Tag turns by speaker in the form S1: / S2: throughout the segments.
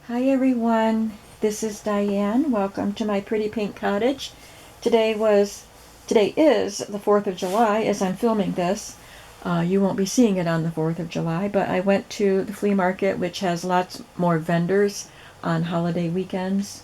S1: Hi everyone, this is Diane. Welcome to my pretty pink cottage. Today is the 4th of July as I'm filming this. You won't be seeing it on the 4th of July, but I went to the flea market, which has lots more vendors on holiday weekends,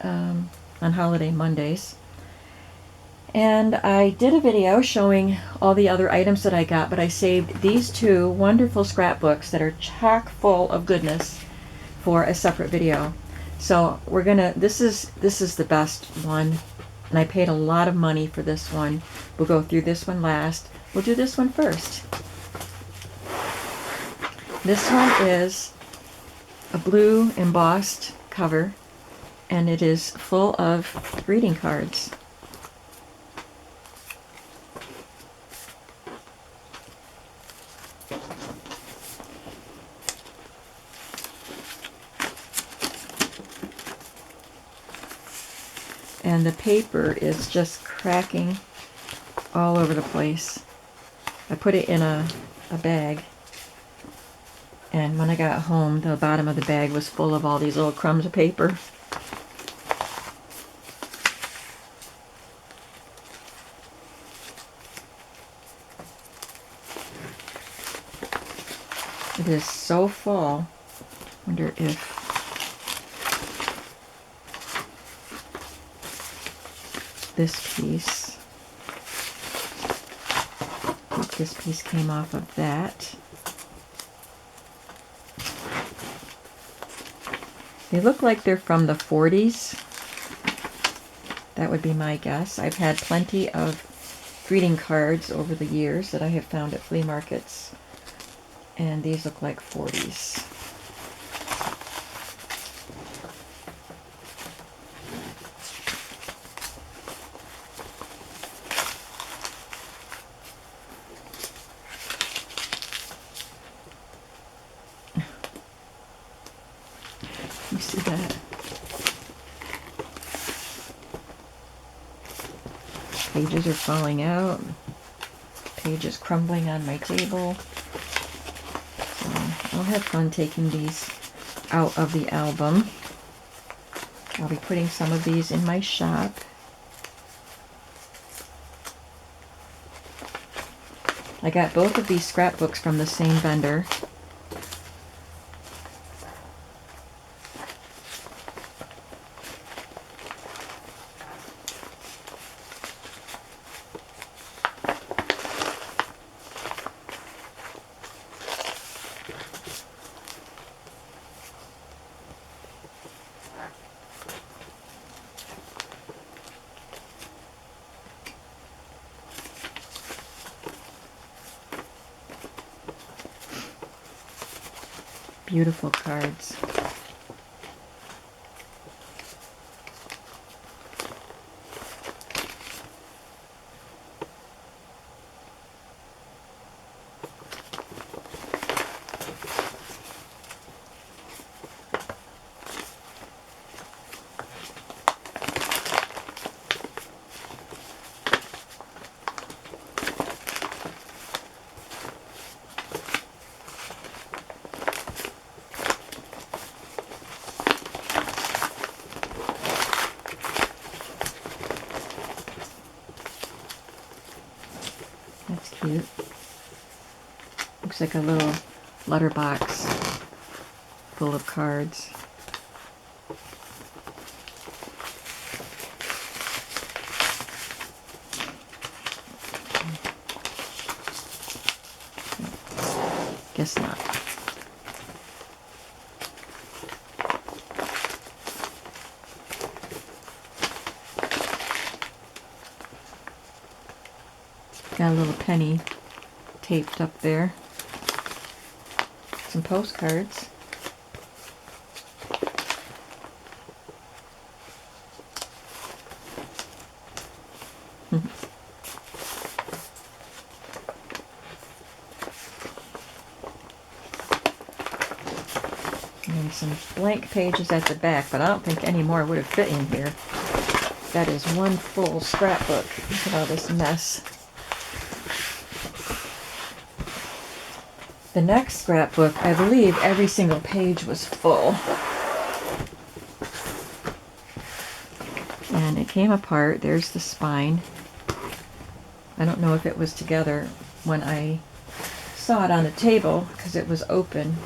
S1: on holiday Mondays. And I did a video showing all the other items that I got, but I saved these two wonderful scrapbooks that are chock full of goodness for a separate video. So this is the best one, and I paid a lot of money for this one. We'll go through this one last. We'll do this one first. This one is a blue embossed cover, and it is full of greeting cards. And the paper is just cracking all over the place. I put it in a bag, and when I got home, the bottom of the bag was full of all these little crumbs of paper. It is so full. Wonder if this piece came off of that. They look like they're from the 40s. That would be my guess. I've had plenty of greeting cards over the years that I have found at flea markets, and these look like 40s. You see that? Pages are falling out. Pages crumbling on my table. So I'll have fun taking these out of the album. I'll be putting some of these in my shop. I got both of these scrapbooks from the same vendor. Beautiful cards. That's cute. Looks like a little letterbox full of cards. Guess not. Got a little penny taped up there. Some postcards. And some blank pages at the back, but I don't think any more would have fit in here. That is one full scrapbook. Look at all this mess. The next scrapbook, I believe every single page was full. And it came apart. There's the spine. I don't know if it was together when I saw it on the table because it was open.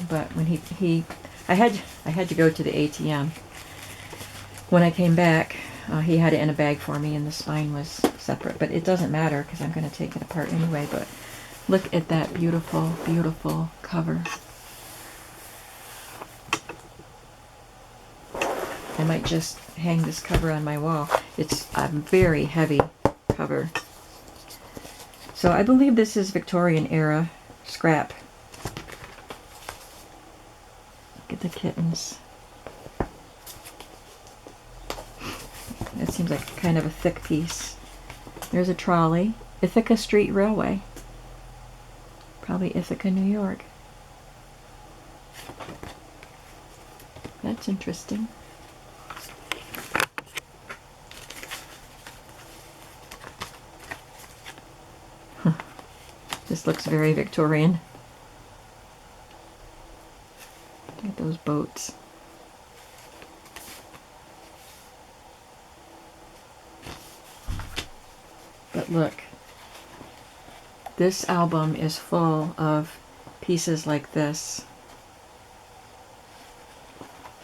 S1: But when I had to go to the ATM. When I came back, he had it in a bag for me, and the spine was separate. But it doesn't matter because I'm going to take it apart anyway. But look at that beautiful, beautiful cover. I might just hang this cover on my wall. It's a very heavy cover. So I believe this is Victorian era scrap. Look at the kittens. That seems like kind of a thick piece. There's a trolley. Ithaca Street Railway. Probably Ithaca, New York. That's interesting. This looks very Victorian. Look at those boats. But look, this album is full of pieces like this.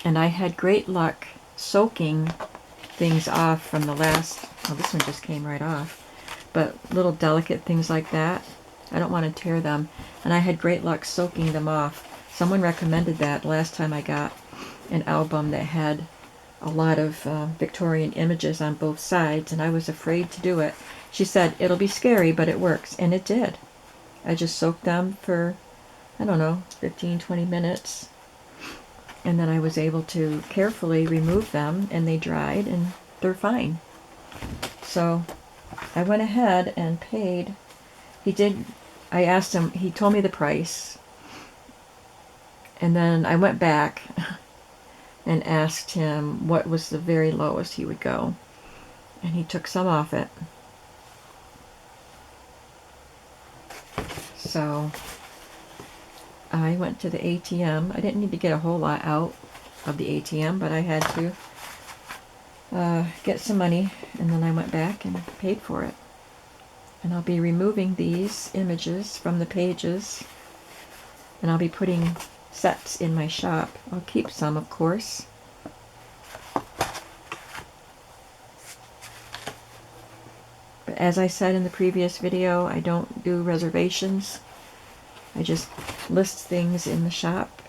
S1: And I had great luck soaking things off from the last, oh, this one just came right off. But little delicate things like that, I don't want to tear them. And I had great luck soaking them off. Someone recommended that last time I got an album that had a lot of Victorian images on both sides, and I was afraid to do it. She said, it'll be scary, but it works. And it did. I just soaked them for, I don't know, 15, 20 minutes. And then I was able to carefully remove them, and they dried, and they're fine. So I went ahead and paid. I asked him, he told me the price. And then I went back and asked him what was the very lowest he would go. And he took some off it. So I went to the ATM. I didn't need to get a whole lot out of the ATM, but I had to get some money, and then I went back and paid for it. And I'll be removing these images from the pages, and I'll be putting sets in my shop. I'll keep some, of course. But as I said in the previous video, I don't do reservations. I just list things in the shop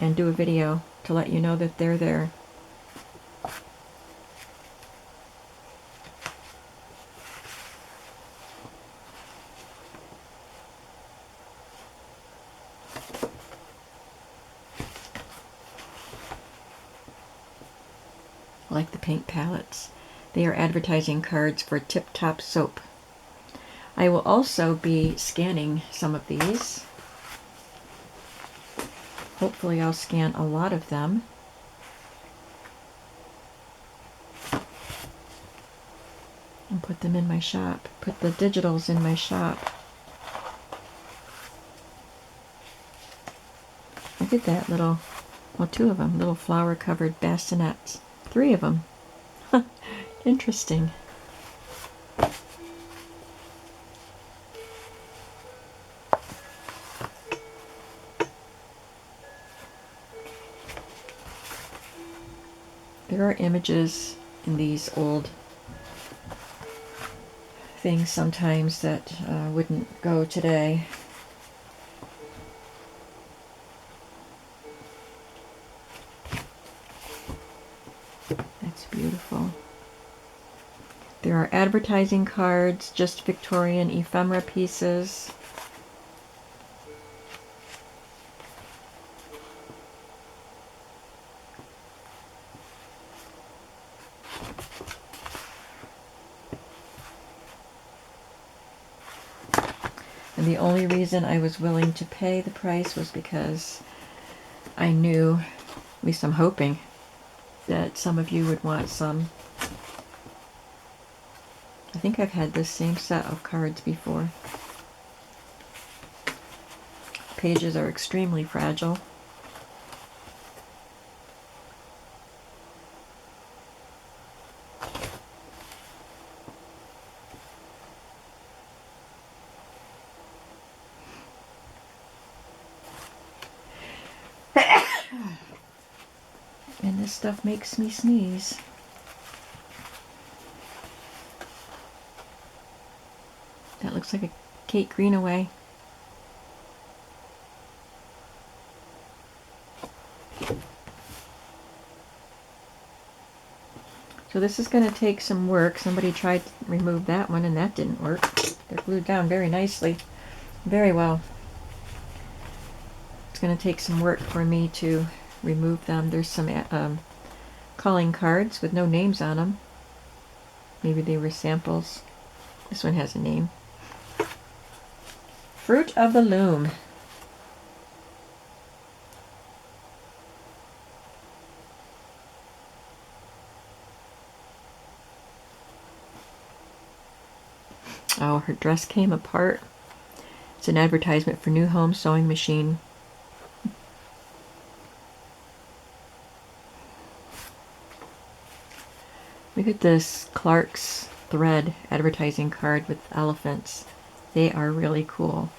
S1: and do a video to let you know that they're there. I like the paint palettes. They are advertising cards for Tip Top Soap. I will also be scanning some of these. Hopefully I'll scan a lot of them. And put them in my shop. Put the digitals in my shop. Look at that little, well, two of them, little flower-covered bassinets. 3 of them. Interesting. There are images in these old things sometimes that wouldn't go today. That's beautiful. There are advertising cards, just Victorian ephemera pieces. And the only reason I was willing to pay the price was because I knew, at least I'm hoping, that some of you would want some. I think I've had this same set of cards before. Pages are extremely fragile. And this stuff makes me sneeze. That looks like a Kate Greenaway. So this is going to take some work. Somebody tried to remove that one and that didn't work. They're glued down very nicely. Very well. It's going to take some work for me to remove them. There's some calling cards with no names on them. Maybe they were samples. This one has a name. Fruit of the Loom. Oh, her dress came apart. It's an advertisement for new home sewing machine. Look at this Clark's thread advertising card with elephants. They are really cool.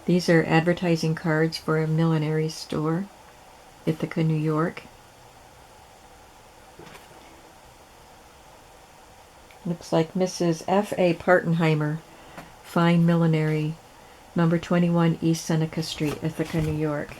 S1: These are advertising cards for a millinery store, Ithaca, New York. Looks like Mrs. F.A. Partenheimer, Fine Millinery, number 21 East Seneca Street, Ithaca, New York.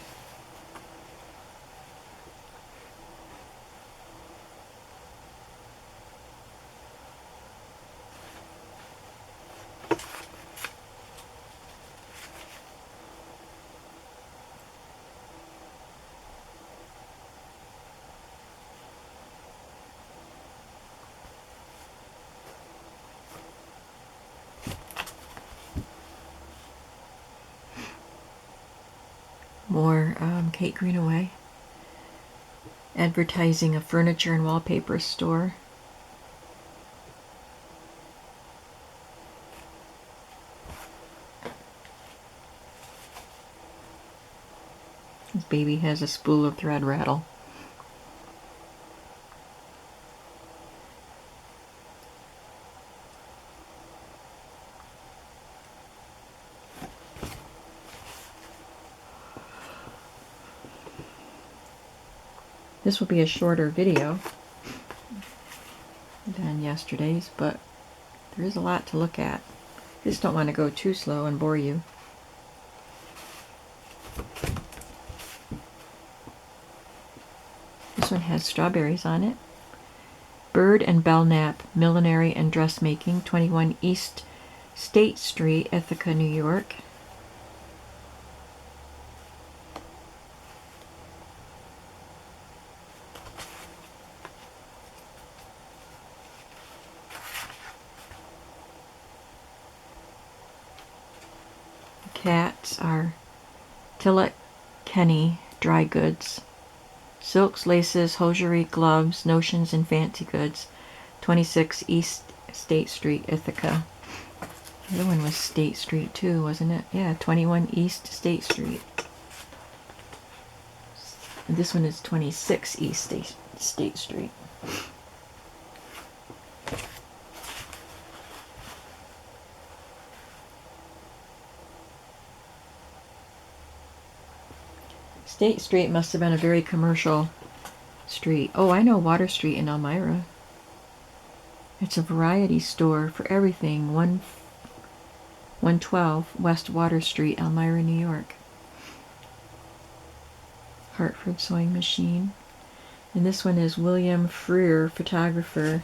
S1: More Kate Greenaway advertising a furniture and wallpaper store. This baby has a spool of thread rattle. This will be a shorter video than yesterday's, but there is a lot to look at. I just don't want to go too slow and bore you. This one has strawberries on it. Bird and Belknap, Millinery and Dressmaking, 21 East State Street, Ithaca, New York. Cats are Tillett Kenny Dry Goods. Silks, laces, hosiery, gloves, notions, and fancy goods. 26 East State Street, Ithaca. The other one was State Street too, wasn't it? Yeah, 21 East State Street. And this one is 26 East State Street. State Street must have been a very commercial street. Oh, I know Water Street in Elmira. It's a variety store for everything. 112 West Water Street, Elmira, New York. Hartford Sewing Machine. And this one is William Freer, photographer,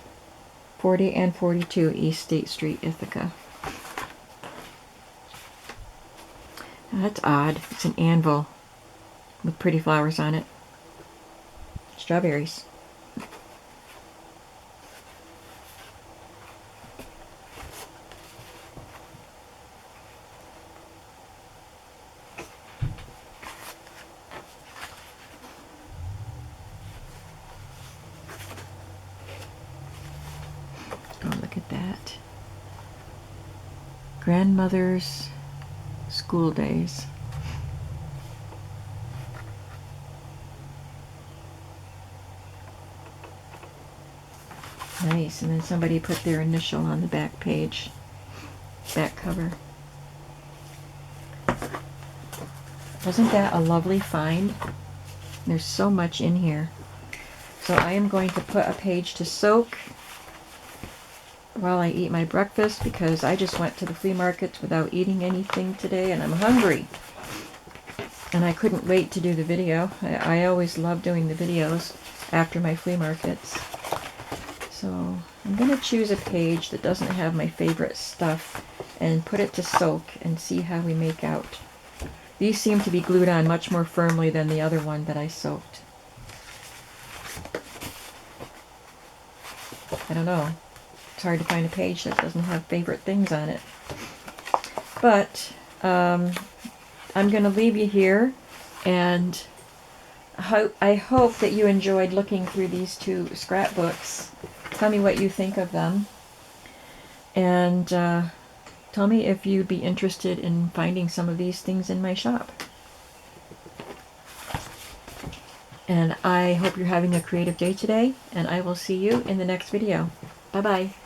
S1: 40 and 42 East State Street, Ithaca. Now, that's odd. It's an anvil with pretty flowers on it. Strawberries. Oh, look at that. Grandmother's School Days. Nice, and then somebody put their initial on the back page, back cover. Wasn't that a lovely find? There's so much in here. So I am going to put a page to soak while I eat my breakfast, because I just went to the flea market without eating anything today and I'm hungry. And I couldn't wait to do the video. I always love doing the videos after my flea markets. So I'm going to choose a page that doesn't have my favorite stuff and put it to soak and see how we make out. These seem to be glued on much more firmly than the other one that I soaked. I don't know. It's hard to find a page that doesn't have favorite things on it. But I'm going to leave you here, and I hope that you enjoyed looking through these two scrapbooks. Tell me what you think of them, and tell me if you'd be interested in finding some of these things in my shop. And I hope you're having a creative day today, and I will see you in the next video. Bye-bye.